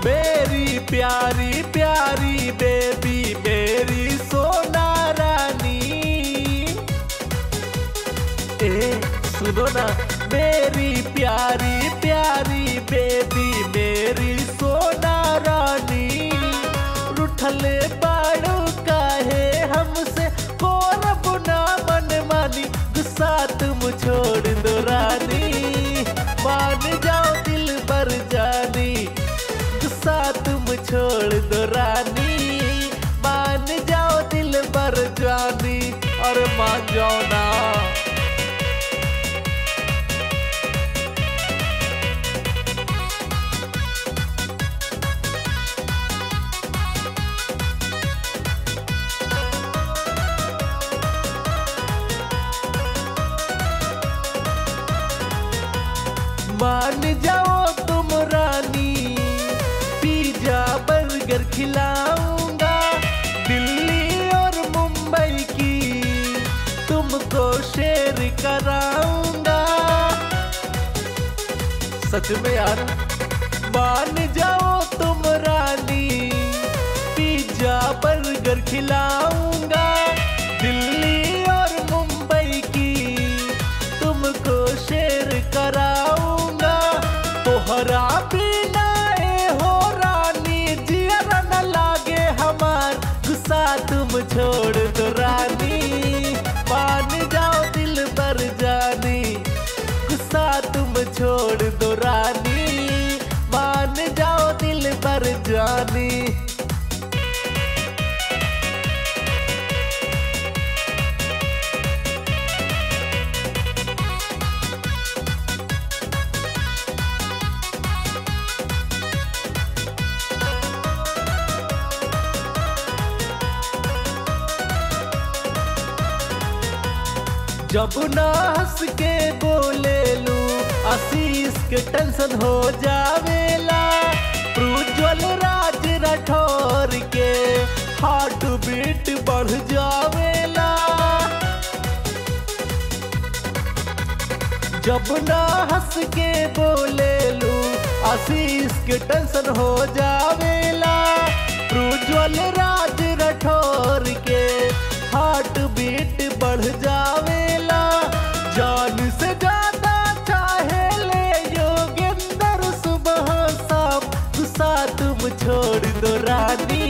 मेरी प्यारी प्यारी बेबी मेरी सोना रानी। सुनो ना, मेरी प्यारी प्यारी बेबी मेरी सोना रानी। रूठले बाड़ू काहे हमसे कोरब ना मन मानी। गुस्सा तुम छोड़ दो रानी, मान जाओ दिल भर जानी। गुस्सा तुम छोड़ दो रानी, मान जाओ दिल भर जानी। और मान जाओ ना। मान जाओ तुम रानी, पिज़्ज़ा बर्गर खिलाऊंगा। दिल्ली और मुंबई की तुमको शेयर कराऊंगा। सच में यार, मान जाओ तुम रानी, पिज़्ज़ा बर्गर खिलाऊंगा। दिल्ली और मुंबई की तुमको शेयर कराऊंगा। तोहरा बिना हो रानी जियरा न लागे हमार। गुस्सा तुम छोड़ दो रानी, मान जाओ दिल भर जानी। गुस्सा तुम छोड़ दो रानी, मान जाओ दिल भर जानी। जब ना हंस के बोले लू आशीष के टेंशन हो जावेला। प्रज्वल राज राठौर के हार्ट बीट बढ़ जावेला। जब ना हंस के बोले लू आशीष के टेंशन हो जावेला। प्रज्वल राज राठौर के हार्ट बीट बढ़ जावेला। जान से ज्यादा चाहे ले योगेंद्र सुबह शाम। गुस्सा तुम छोड़ दो रानी,